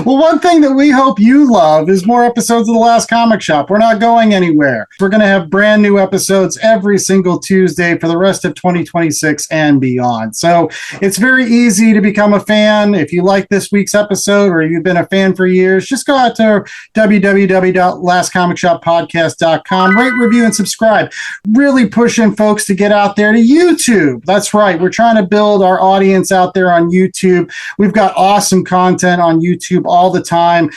Well, one thing that we hope you love is more episodes of The Last Comic Shop. We're not going anywhere. We're going to have brand new episodes every single Tuesday for the rest of 2026 and beyond. So it's very easy to become a fan. If you like this week's episode or you've been a fan for years, just go out to www.lastcomicshoppodcast.com, rate, review, and subscribe. Really pushing folks to get out there to YouTube. That's right. We're trying to build our audience out there on YouTube. We've got awesome content on YouTube all the time.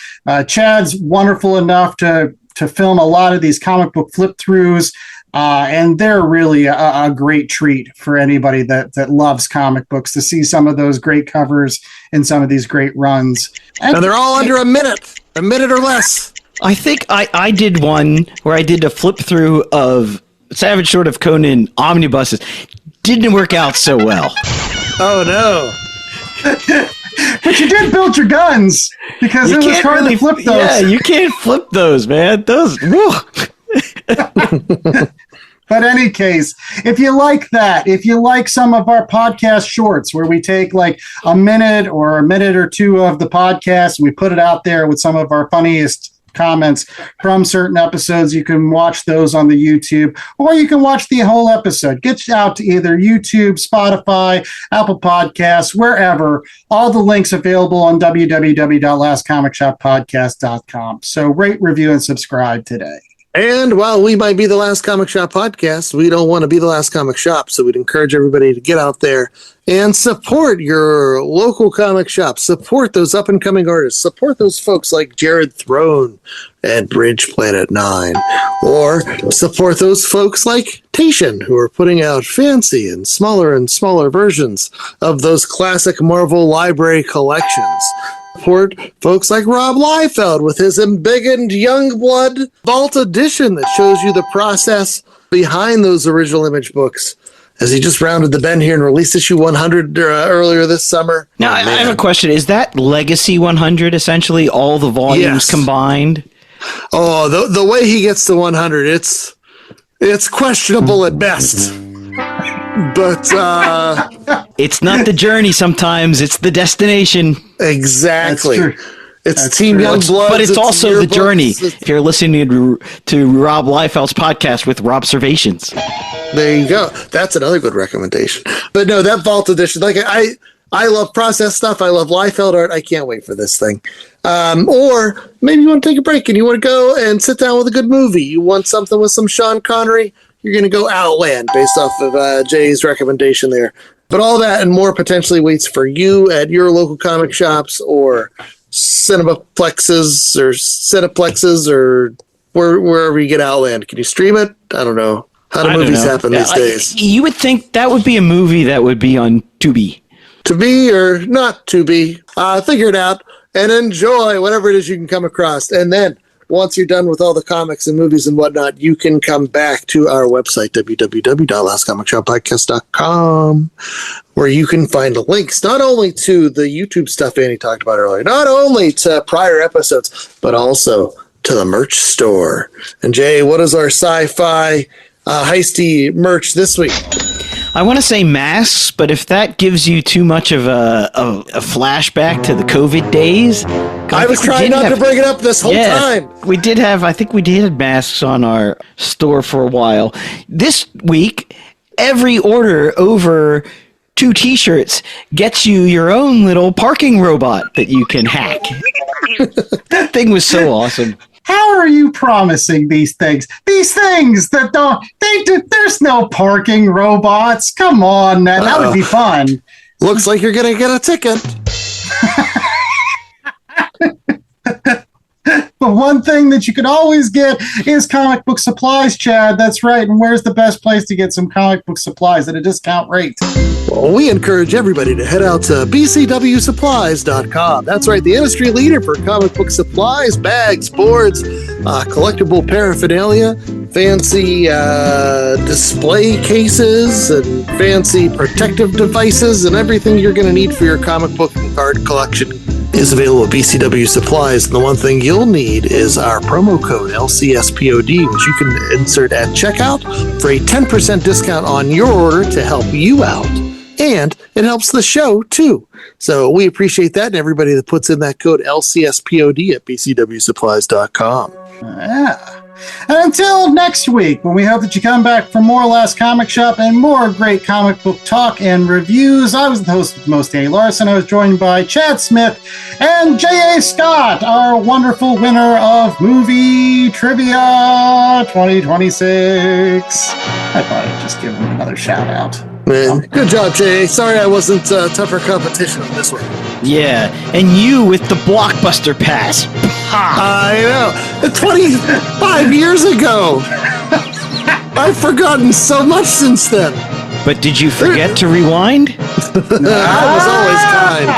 Chad's wonderful enough to film a lot of these comic book flip throughs, and they're really a great treat for anybody that loves comic books to see some of those great covers and some of these great runs. And they're all under a minute or less. I think I did one where I did a flip through of Savage Sword of Conan omnibuses. Didn't work out so well. Oh no. But you did build your guns because it was hard to flip those. Yeah, you can't flip those, man. Those. But any case, if you like that, if you like some of our podcast shorts where we take like a minute or two of the podcast and we put it out there with some of our funniest comments from certain episodes, you can watch those on the YouTube, or you can watch the whole episode. Get out to either YouTube, Spotify, Apple Podcasts, wherever. All the links available on www.lastcomicshoppodcast.com. So rate, review, and subscribe today. And while we might be the Last Comic Shop podcast, we don't want to be the Last Comic Shop. So we'd encourage everybody to get out there and support your local comic shop. Support those up and coming artists. Support those folks like Jared Throne and Bridge Planet 9. Or support those folks like Tation, who are putting out fancy and smaller versions of those classic Marvel library collections. Support folks like Rob Liefeld with his embiggened Youngblood Vault Edition that shows you the process behind those original Image books, as he just rounded the bend here and released issue 100 earlier this summer. Now, I have a question. Is that Legacy 100 essentially all the volumes combined? Oh, the way he gets to 100, it's questionable at best. But it's not the journey sometimes, it's the destination. Exactly. It's Team Youngblood, but it's also the journey. If you're listening to Rob Liefeld's podcast with Robservations. There you go. That's another good recommendation. But no, that Vault Edition, like I love process stuff. I love Liefeld art. I can't wait for this thing. Or maybe you want to take a break and you want to go and sit down with a good movie. You want something with some Sean Connery. You're going to go Outland based off of Jay's recommendation there. But all that and more potentially waits for you at your local comic shops or Cineplexes or wherever you get Outland. Can you stream it? I don't know. How do movies happen these days? You would think that would be a movie that would be on Tubi. To be or not to be. Figure it out and enjoy whatever it is you can come across. And then once you're done with all the comics and movies and whatnot, you can come back to our website, www.lastcomicshoppodcast.com, where you can find links not only to the YouTube stuff Annie talked about earlier, not only to prior episodes, but also to the merch store. And Jay, what is our sci-fi heisty merch this week? I want to say masks, but if that gives you too much of a flashback to the COVID days, I was trying not to bring it up this whole time. We did have, I think we did have masks on our store for a while. This week, every order over 2 t-shirts gets you your own little parking robot that you can hack. That thing was so awesome. How are you promising these things? These things that there's no parking robots. Come on, man. That would be fun. Looks like you're going to get a ticket. But one thing that you can always get is comic book supplies, Chad. That's right. And where's the best place to get some comic book supplies at a discount rate? Well, we encourage everybody to head out to bcwsupplies.com. That's right, the industry leader for comic book supplies, bags, boards, collectible paraphernalia, fancy display cases, and fancy protective devices, and everything you're going to need for your comic book and card collection is available at BCW Supplies. And the one thing you'll need is our promo code LCSPOD, which you can insert at checkout for a 10% discount on your order to help you out. And it helps the show, too. So we appreciate that, and everybody that puts in that code LCSPOD at bcwsupplies.com. Yeah. And until next week, when we hope that you come back for more Last Comic Shop and more great comic book talk and reviews, I was the host of the most, Danny Larson. I was joined by Chad Smith and J.A. Scott, our wonderful winner of Movie Trivia 2026. I thought I'd just give him another shout out. Man, good job, Jay. Sorry I wasn't tougher competition on this one. Yeah, and you with the Blockbuster pass. I know. 25 years ago. I've forgotten so much since then. But did you forget to rewind? I was always kind.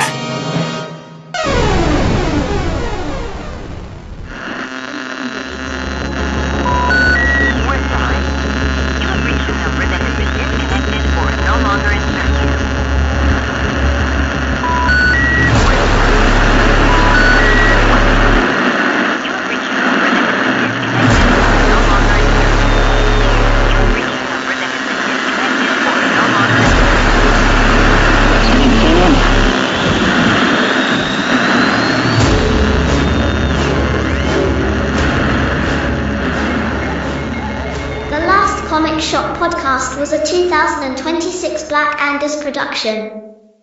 Comic Shop podcast was a 2026 Black Angus production.